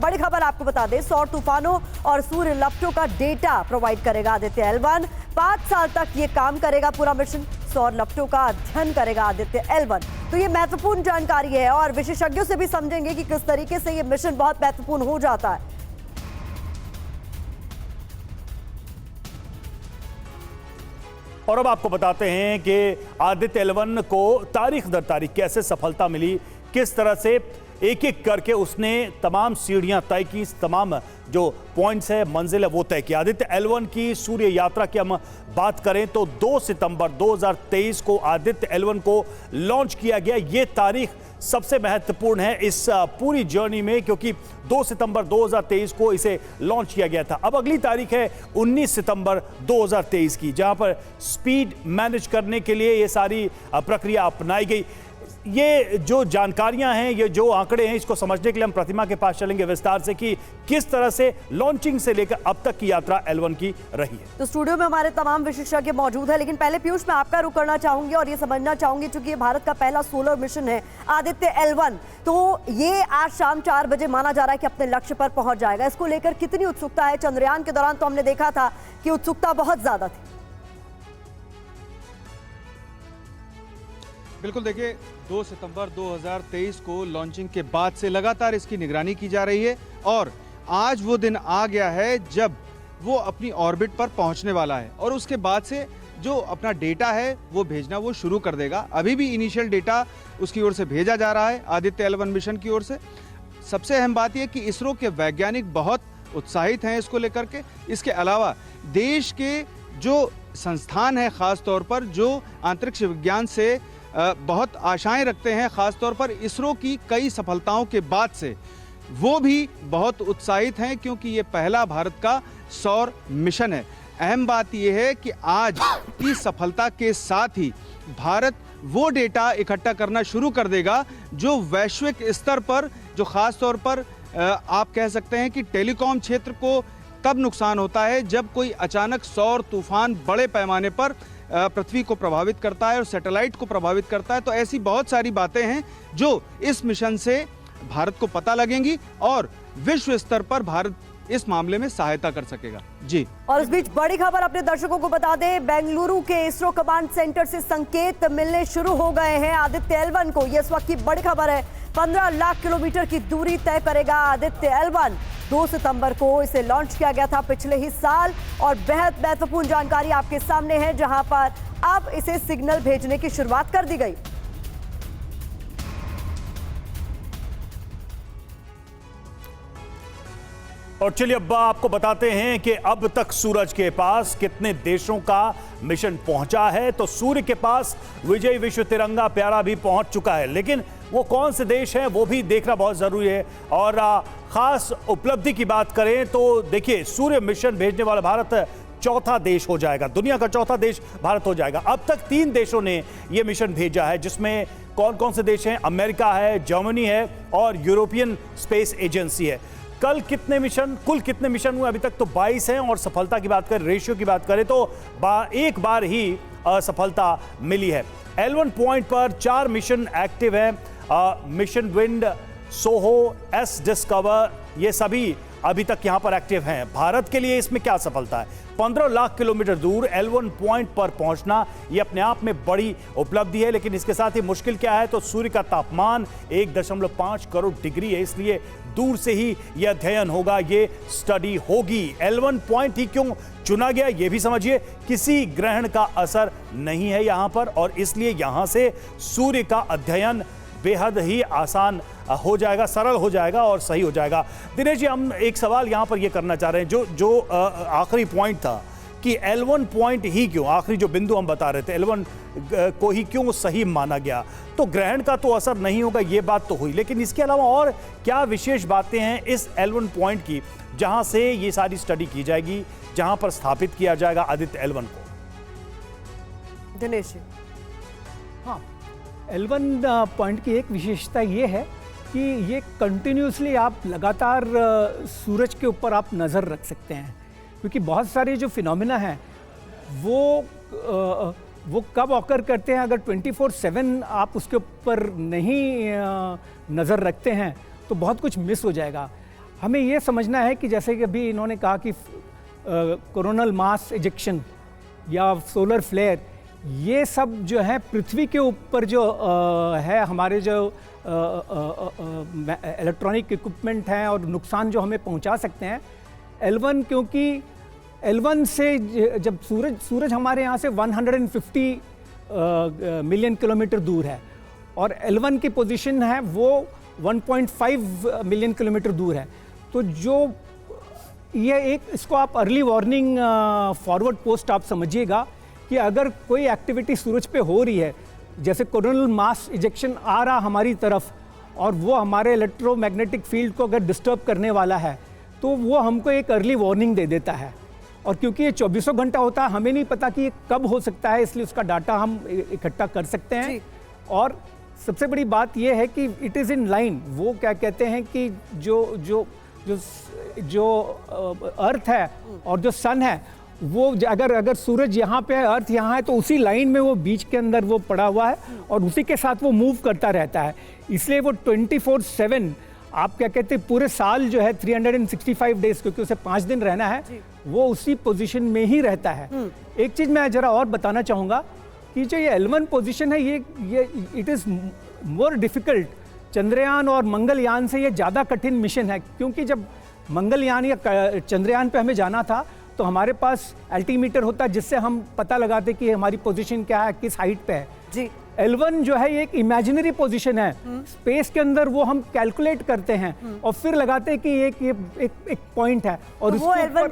बड़ी खबर आपको बता दें, सौर तूफानों और सूर्य लपटों का डेटा प्रोवाइड करेगा आदित्य L1। 5 साल तक ये काम करेगा पूरा मिशन। सौर लपटों का अध्ययन करेगा आदित्य L1। तो ये महत्वपूर्ण जानकारी है और विशेषज्ञों से भी समझेंगे कि किस तरीके से ये मिशन बहुत महत्वपूर्ण हो जाता है। और अब आपको बताते हैं कि आदित्य L1 को तारीख दर तारीख कैसे सफलता मिली, किस तरह से एक एक करके उसने तमाम सीढ़ियां तय की, तमाम जो पॉइंट्स है, मंजिल है, वो तय की। आदित्य L1 की सूर्य यात्रा की हम बात करें तो 2 सितंबर 2023 को आदित्य L1 को लॉन्च किया गया। ये तारीख सबसे महत्वपूर्ण है इस पूरी जर्नी में, क्योंकि 2 सितंबर 2023 को इसे लॉन्च किया गया था। अब अगली तारीख है 19 सितंबर 2023 की, जहां पर स्पीड मैनेज करने के लिए ये सारी प्रक्रिया अपनाई गई। ये जो जानकारियां हैं, ये जो आंकड़े हैं, इसको समझने के लिए हम प्रतिमा के पास चलेंगे विस्तार से कि किस तरह से लॉन्चिंग से लेकर अब तक की यात्रा L1 की रही है। तो स्टूडियो में हमारे तमाम विशेषज्ञ मौजूद है, लेकिन पहले पीयूष मैं आपका रुख करना चाहूंगी और ये समझना चाहूंगी, चूंकि ये भारत का पहला सोलर मिशन है आदित्य L1, तो ये आज शाम 4 बजे माना जा रहा है कि अपने लक्ष्य पर पहुंच जाएगा। इसको लेकर कितनी उत्सुकता है? चंद्रयान के दौरान तो हमने देखा था कि उत्सुकता बहुत ज्यादा थी। बिल्कुल, देखिए 2 सितंबर 2023 को लॉन्चिंग के बाद से लगातार इसकी निगरानी की जा रही है और आज वो दिन आ गया है जब वो अपनी ऑर्बिट पर पहुंचने वाला है और उसके बाद से जो अपना डेटा है वो भेजना वो शुरू कर देगा। अभी भी इनिशियल डेटा उसकी ओर से भेजा जा रहा है आदित्य L1 मिशन की ओर से। सबसे अहम बात यह कि इसरो के वैज्ञानिक बहुत उत्साहित हैं इसको लेकर के। इसके अलावा देश के जो संस्थान है, खास तौर पर जो अंतरिक्ष विज्ञान से बहुत आशाएं रखते हैं, खास तौर पर इसरो की कई सफलताओं के बाद से, वो भी बहुत उत्साहित हैं क्योंकि ये पहला भारत का सौर मिशन है। अहम बात यह है कि आज की सफलता के साथ ही भारत वो डेटा इकट्ठा करना शुरू कर देगा जो वैश्विक स्तर पर, जो खास तौर पर आप कह सकते हैं कि टेलीकॉम क्षेत्र को तब नुकसान होता है जब कोई अचानक सौर तूफान बड़े पैमाने पर पृथ्वी को प्रभावित करता है और सैटेलाइट को प्रभावित करता है। तो ऐसी बहुत सारी बातें हैं जो इस मिशन से भारत को पता लगेंगी और विश्व स्तर पर भारत इस मामले में सहायता कर सकेगा। जी, और इस बीच बड़ी खबर अपने दर्शकों को बता दें, बेंगलुरु के इसरो कमांड सेंटर से संकेत मिलने शुरू हो गए हैं आदित्य L1 को। ये इस वक्त की बड़ी खबर है। 15 लाख किलोमीटर की दूरी तय करेगा आदित्य L1। 2 सितंबर को इसे लॉन्च किया गया था पिछले ही साल और बेहद महत्वपूर्ण जानकारी आपके सामने है, जहां पर अब इसे सिग्नल भेजने की शुरुआत कर दी गई। और चलिए अब आपको बताते हैं कि अब तक सूरज के पास कितने देशों का मिशन पहुंचा है। तो सूर्य के पास विजय विश्व तिरंगा प्यारा भी पहुंच चुका है, लेकिन वो कौन से देश हैं वो भी देखना बहुत जरूरी है। और खास उपलब्धि की बात करें तो देखिए, सूर्य मिशन भेजने वाला भारत चौथा देश हो जाएगा, दुनिया का चौथा देश भारत हो जाएगा। अब तक 3 देशों ने यह मिशन भेजा है, जिसमें कौन कौन से देश हैं? अमेरिका है, जर्मनी है और यूरोपियन स्पेस एजेंसी है। कुल कितने मिशन हुए अभी तक? तो 22 हैं। और सफलता की बात करें, रेशियो की बात करें तो एक बार ही सफलता मिली है। L1 पॉइंट पर 4 मिशन एक्टिव हैं। Mission wind, Soho, S discover, ये सभी अभी तक यहां पर एक्टिव हैं। भारत के लिए इसमें क्या सफलता है? 15 लाख किलोमीटर दूर L1 पॉइंट पर पहुंचना, यह अपने आप में बड़ी उपलब्धि है। लेकिन इसके साथ ही मुश्किल क्या है? तो सूर्य का तापमान 1.5 करोड़ डिग्री है, इसलिए दूर से ही यह अध्ययन होगा, ये स्टडी होगी। L1 पॉइंट ही क्यों चुना गया ये भी समझिए। किसी ग्रहण का असर नहीं है यहां पर और इसलिए यहां से सूर्य का अध्ययन बेहद ही आसान हो जाएगा, सरल हो जाएगा और सही हो जाएगा। दिनेश जी, हम एक सवाल यहां पर यह करना चाह रहे हैं, जो आखिरी पॉइंट था कि L1 पॉइंट ही क्यों, आखिरी जो बिंदु हम बता रहे थे, L1 को ही क्यों सही माना गया? तो ग्रहण का तो असर नहीं होगा, ये बात तो हुई, लेकिन इसके अलावा और क्या विशेष बातें हैं इस L1 पॉइंट की जहां से ये सारी स्टडी की जाएगी, जहां पर स्थापित किया जाएगा आदित्य L1 को? दिनेश, हाँ, L1 पॉइंट की एक विशेषता ये है कि ये कंटिन्यूसली आप लगातार सूरज के ऊपर आप नज़र रख सकते हैं, क्योंकि बहुत सारे जो फिनोमिना हैं वो कब ऑकर करते हैं, अगर 24/7 आप उसके ऊपर नहीं नज़र रखते हैं तो बहुत कुछ मिस हो जाएगा। हमें ये समझना है कि जैसे कि अभी इन्होंने कहा कि कोरोनल मास इजेक्शन या सोलर फ्लेयर, ये सब जो है पृथ्वी के ऊपर जो है हमारे जो इलेक्ट्रॉनिक इक्विपमेंट हैं और नुकसान जो हमें पहुंचा सकते हैं। L1 क्योंकि L1 से जब सूरज हमारे यहाँ से 150 मिलियन किलोमीटर दूर है और L1 की पोजीशन है वो 1.5 मिलियन किलोमीटर दूर है। तो जो ये एक इसको आप अर्ली वार्निंग फॉरवर्ड पोस्ट आप समझिएगा कि अगर कोई एक्टिविटी सूरज पे हो रही है, जैसे कोरोनल मास इजेक्शन आ रहा हमारी तरफ और वो हमारे इलेक्ट्रोमैग्नेटिक फील्ड को अगर डिस्टर्ब करने वाला है, तो वो हमको एक अर्ली वार्निंग दे देता है। और क्योंकि ये 24 घंटा होता है, हमें नहीं पता कि ये कब हो सकता है, इसलिए उसका डाटा हम इकट्ठा कर सकते हैं। और सबसे बड़ी बात ये है कि इट इज़ इन लाइन, वो क्या कहते हैं कि जो अर्थ है और जो सन है, वो अगर सूरज यहाँ पे है, अर्थ यहाँ है, तो उसी लाइन में वो बीच के अंदर वो पड़ा हुआ है और उसी के साथ वो मूव करता रहता है। इसलिए वो 24/7 आप क्या कहते हैं पूरे साल जो है 365 डेज, क्योंकि उसे 5 दिन रहना है, वो उसी पोजीशन में ही रहता है। एक चीज़ मैं जरा और बताना चाहूँगा कि जो ये L1 पोजीशन है, ये it is more difficult. Chandrayaan और मंगलयान से ये ज़्यादा कठिन मिशन है, क्योंकि जब मंगलयान या चंद्रयान पे हमें जाना था तो हमारे पास अल्टीमीटर होता है जिससे हम पता लगाते कि हमारी पोजीशन क्या है, किस हाइट पे है। जी L1 जो है ये एक इमेजिनरी पोजीशन है, स्पेस के अंदर वो हम कैलकुलेट करते हैं और फिर लगाते हैं कि एक पॉइंट है और तो वो L1